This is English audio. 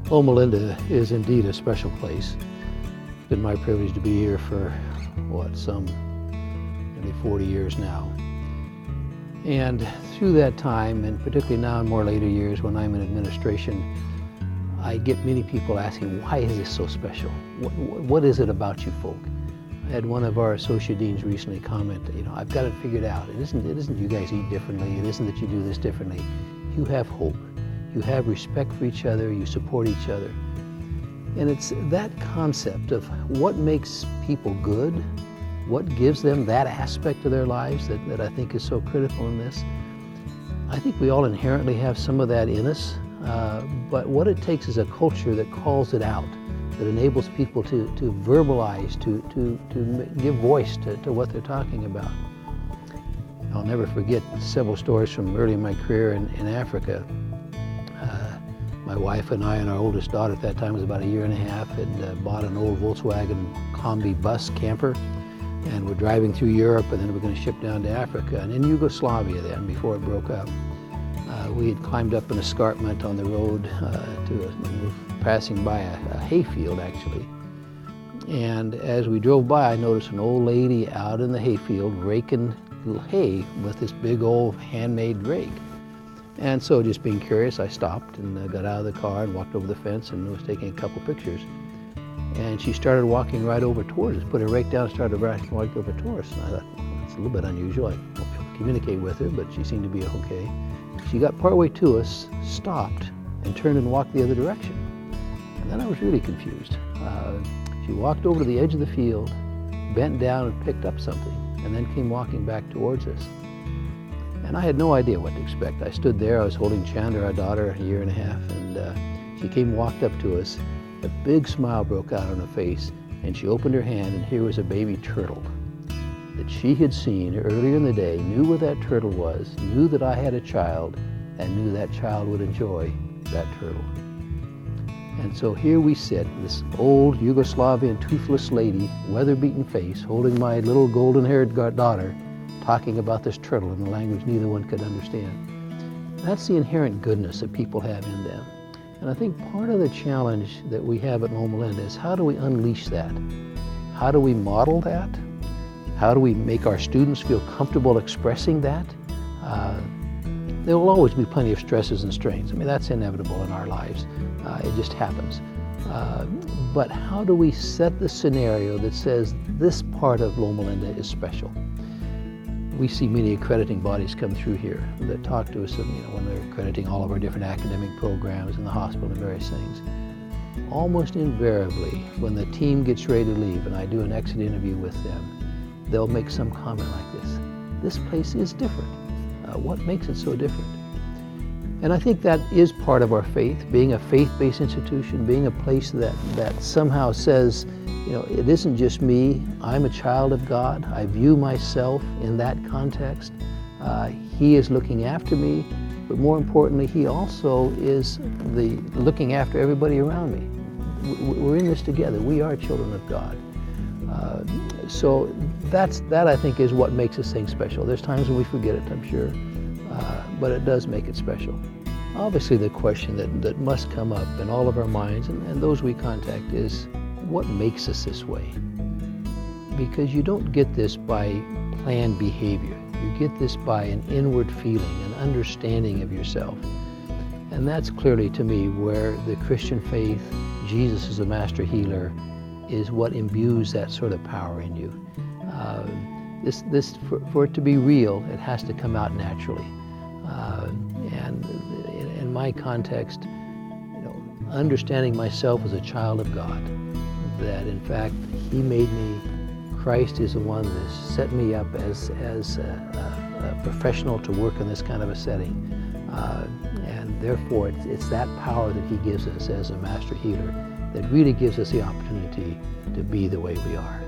Well, Melinda is indeed a special place. It's been my privilege to be here for, some nearly 40 years now. And through that time, and particularly now in more later years when I'm in administration, I get many people asking, why is this so special? What is it about you folk? I had one of our associate deans recently comment, I've got it figured out. It isn't you guys eat differently. It isn't that you do this differently. You have hope. You have respect for each other. You support each other. And it's that concept of what makes people good, what gives them that aspect of their lives that I think is so critical in this. I think we all inherently have some of that in us, but what it takes is a culture that calls it out, that enables people to verbalize, to give voice to what they're talking about. I'll never forget several stories from early in my career in Africa. My wife and I and our oldest daughter at that time was about 1.5 years, had bought an old Volkswagen Combi bus camper, and we're driving through Europe, and then we're going to ship down to Africa. And in Yugoslavia then, before it broke up, we had climbed up an escarpment on the road we were passing by a hayfield actually. And as we drove by, I noticed an old lady out in the hayfield raking hay with this big old handmade rake. And so just being curious, I stopped and got out of the car and walked over the fence and was taking a couple pictures. And she started walking right over towards us, put her rake down and started walking over towards us. And I thought, well, that's a little bit unusual. I won't be able to communicate with her, but she seemed to be okay. She got partway to us, stopped, and turned and walked the other direction. And then I was really confused. She walked over to the edge of the field, bent down and picked up something, and then came walking back towards us. And I had no idea what to expect. I stood there, I was holding Chandra, our daughter, 1.5 years, and she walked up to us. A big smile broke out on her face, and she opened her hand, and here was a baby turtle that she had seen earlier in the day, knew where that turtle was, knew that I had a child, and knew that child would enjoy that turtle. And so here we sit, this old Yugoslavian toothless lady, weather-beaten face, holding my little golden-haired daughter, talking about this turtle in a language neither one could understand. That's the inherent goodness that people have in them. And I think part of the challenge that we have at Loma Linda is how do we unleash that? How do we model that? How do we make our students feel comfortable expressing that? There will always be plenty of stresses and strains. I mean, that's inevitable in our lives. It just happens. But how do we set the scenario that says this part of Loma Linda is special? We see many accrediting bodies come through here that talk to us when they're accrediting all of our different academic programs in the hospital and various things. Almost invariably, when the team gets ready to leave and I do an exit interview with them, they'll make some comment like this. This place is different. What makes it so different? And I think that is part of our faith, being a faith-based institution, being a place that somehow says, it isn't just me, I'm a child of God, I view myself in that context. He is looking after me, but more importantly, He also is looking after everybody around me. We're in this together, we are children of God. So that I think is what makes this thing special. There's times when we forget it, I'm sure, but it does make it special. Obviously the question that must come up in all of our minds and those we contact is, what makes us this way? Because you don't get this by planned behavior. You get this by an inward feeling, an understanding of yourself. And that's clearly to me where the Christian faith, Jesus is a master healer, is what imbues that sort of power in you. For it to be real, it has to come out naturally. And in my context, understanding myself as a child of God, that in fact He made me, Christ is the one that set me up as a professional to work in this kind of a setting. And therefore it's that power that He gives us as a master healer that really gives us the opportunity to be the way we are.